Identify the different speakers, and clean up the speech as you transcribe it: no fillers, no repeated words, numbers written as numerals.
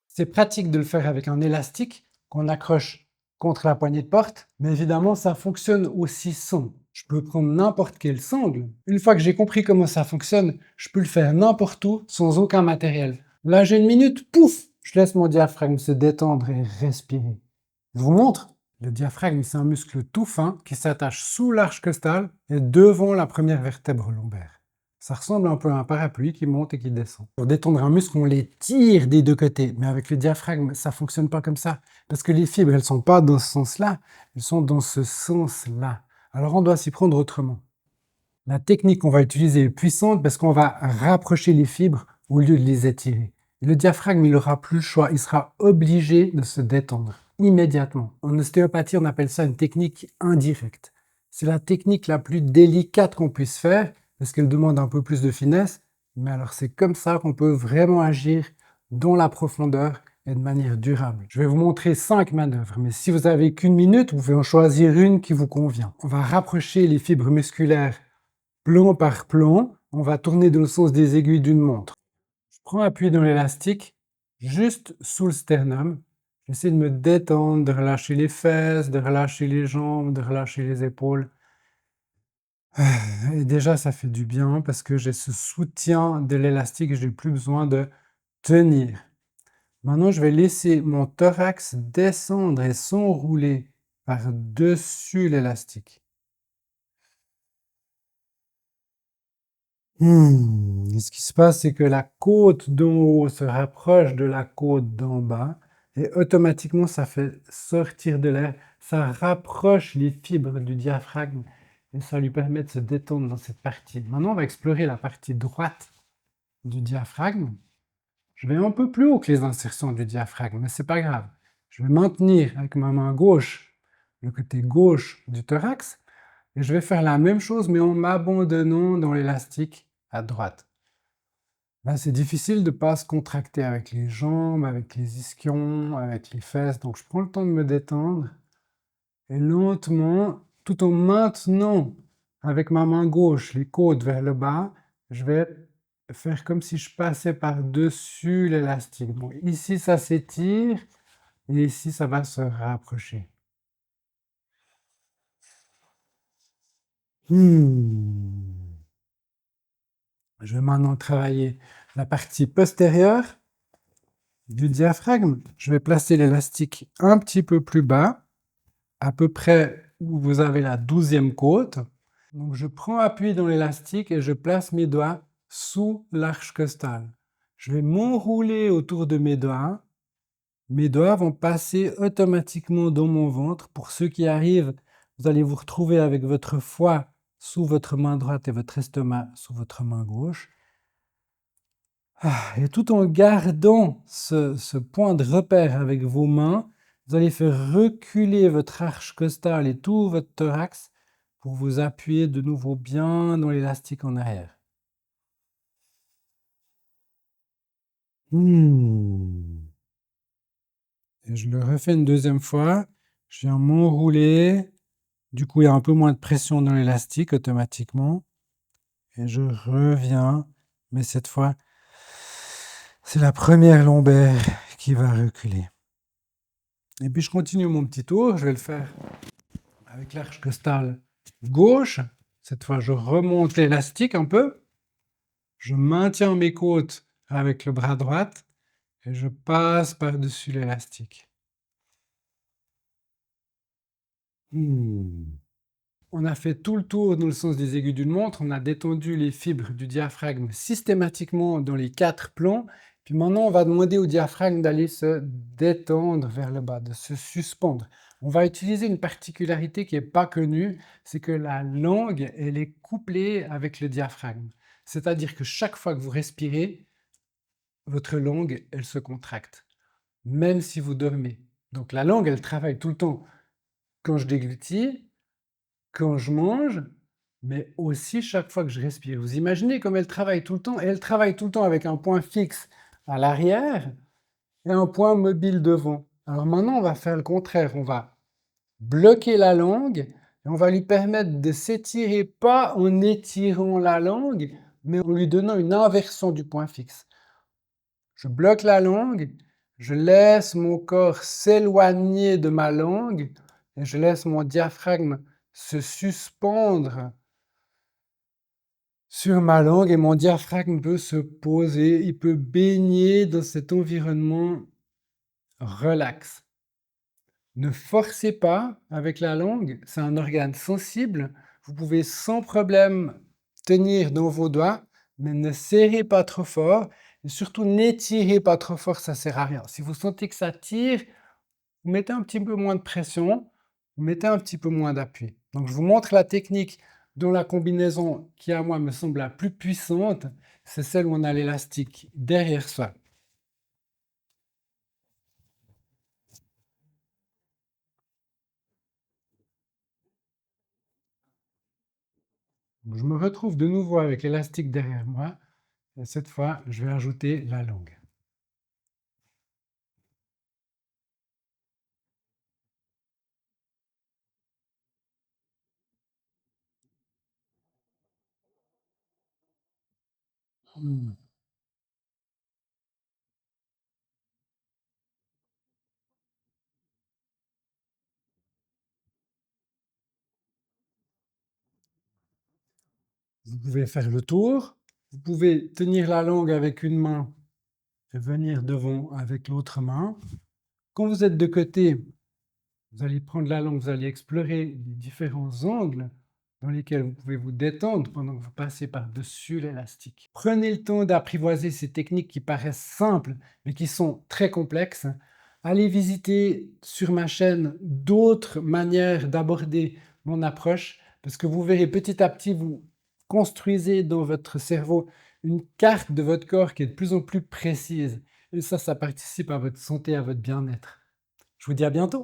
Speaker 1: C'est pratique de le faire avec un élastique qu'on accroche contre la poignée de porte, mais évidemment, ça fonctionne aussi sans. Je peux prendre n'importe quel sangle. Une fois que j'ai compris comment ça fonctionne, je peux le faire n'importe où sans aucun matériel. Là, j'ai une minute, pouf, je laisse mon diaphragme se détendre et respirer. Je vous montre. Le diaphragme, c'est un muscle tout fin qui s'attache sous l'arche costale et devant la première vertèbre lombaire. Ça ressemble un peu à un parapluie qui monte et qui descend. Pour détendre un muscle, on les tire des deux côtés. Mais avec le diaphragme, ça fonctionne pas comme ça. Parce que les fibres, elles sont pas dans ce sens-là, elles sont dans ce sens-là. Alors on doit s'y prendre autrement. La technique qu'on va utiliser est puissante parce qu'on va rapprocher les fibres au lieu de les étirer. Et le diaphragme, il n'aura plus le choix, il sera obligé de se détendre immédiatement. En ostéopathie, on appelle ça une technique indirecte. C'est la technique la plus délicate qu'on puisse faire parce qu'elle demande un peu plus de finesse, mais alors c'est comme ça qu'on peut vraiment agir dans la profondeur et de manière durable. Je vais vous montrer 5 manœuvres, mais si vous n'avez qu'une minute, vous pouvez en choisir une qui vous convient. On va rapprocher les fibres musculaires plomb par plomb, on va tourner dans le sens des aiguilles d'une montre. Je prends appui dans l'élastique, juste sous le sternum. J'essaie de me détendre, de relâcher les fesses, de relâcher les jambes, de relâcher les épaules. Et déjà, ça fait du bien parce que j'ai ce soutien de l'élastique et j'ai plus besoin de tenir. Maintenant, je vais laisser mon thorax descendre et s'enrouler par-dessus l'élastique. Et ce qui se passe, c'est que la côte d'en haut se rapproche de la côte d'en bas et automatiquement, ça fait sortir de l'air, ça rapproche les fibres du diaphragme et ça lui permet de se détendre dans cette partie. Maintenant, on va explorer la partie droite du diaphragme. Je vais un peu plus haut que les insertions du diaphragme, mais c'est pas grave. Je vais maintenir avec ma main gauche le côté gauche du thorax et je vais faire la même chose mais en m'abandonnant dans l'élastique à droite. Là, c'est difficile de ne pas se contracter avec les jambes, avec les ischions, avec les fesses. Donc, je prends le temps de me détendre et lentement, tout en maintenant avec ma main gauche les côtes vers le bas, je vais faire comme si je passais par-dessus l'élastique. Donc, ici, ça s'étire et ici, ça va se rapprocher. Je vais maintenant travailler la partie postérieure du diaphragme. Je vais placer l'élastique un petit peu plus bas, à peu près où vous avez la 12e côte. Donc je prends appui dans l'élastique et je place mes doigts sous l'arche costale. Je vais m'enrouler autour de mes doigts. Mes doigts vont passer automatiquement dans mon ventre. Pour ceux qui arrivent, vous allez vous retrouver avec votre foie sous votre main droite et votre estomac sous votre main gauche. Et tout en gardant ce point de repère avec vos mains, vous allez faire reculer votre arche costale et tout votre thorax pour vous appuyer de nouveau bien dans l'élastique en arrière. Et je le refais une deuxième fois. Je viens m'enrouler. Du coup, il y a un peu moins de pression dans l'élastique automatiquement. Et je reviens. Mais cette fois, c'est la première lombaire qui va reculer. Et puis je continue mon petit tour. Je vais le faire avec l'arche costale gauche. Cette fois, je remonte l'élastique un peu. Je maintiens mes côtes avec le bras droit et je passe par-dessus l'élastique. On a fait tout le tour dans le sens des aiguilles d'une montre. On a détendu les fibres du diaphragme systématiquement dans les 4 plans. Puis maintenant, on va demander au diaphragme d'aller se détendre vers le bas, de se suspendre. On va utiliser une particularité qui n'est pas connue, c'est que la langue, elle est couplée avec le diaphragme. C'est-à-dire que chaque fois que vous respirez, votre langue, elle se contracte, même si vous dormez. Donc la langue, elle travaille tout le temps quand je déglutis, quand je mange, mais aussi chaque fois que je respire. Vous imaginez comme elle travaille tout le temps, et elle travaille tout le temps avec un point fixe à l'arrière et un point mobile devant. Alors maintenant, on va faire le contraire. On va bloquer la langue Et on va lui permettre de s'étirer, pas en étirant la langue, mais en lui donnant une inversion du point fixe. Je bloque la langue, je laisse mon corps s'éloigner de ma langue et je laisse mon diaphragme se suspendre sur ma langue et mon diaphragme peut se poser, il peut baigner dans cet environnement relax. Ne forcez pas avec la langue, c'est un organe sensible. Vous pouvez sans problème tenir dans vos doigts, mais ne serrez pas trop fort et surtout n'étirez pas trop fort, ça sert à rien. Si vous sentez que ça tire, vous mettez un petit peu moins de pression, vous mettez un petit peu moins d'appui. Donc je vous montre la technique dont la combinaison qui à moi me semble la plus puissante, c'est celle où on a l'élastique derrière soi. Je me retrouve de nouveau avec l'élastique derrière moi. Et cette fois, je vais ajouter la langue. Mmh. Vous pouvez faire le tour. Vous pouvez tenir la langue avec une main et venir devant avec l'autre main. Quand vous êtes de côté, vous allez prendre la langue, vous allez explorer les différents angles dans lesquels vous pouvez vous détendre pendant que vous passez par-dessus l'élastique. Prenez le temps d'apprivoiser ces techniques qui paraissent simples, mais qui sont très complexes. Allez visiter sur ma chaîne d'autres manières d'aborder mon approche, parce que vous verrez petit à petit, vous construisez dans votre cerveau une carte de votre corps qui est de plus en plus précise. Et ça participe à votre santé, à votre bien-être. Je vous dis à bientôt.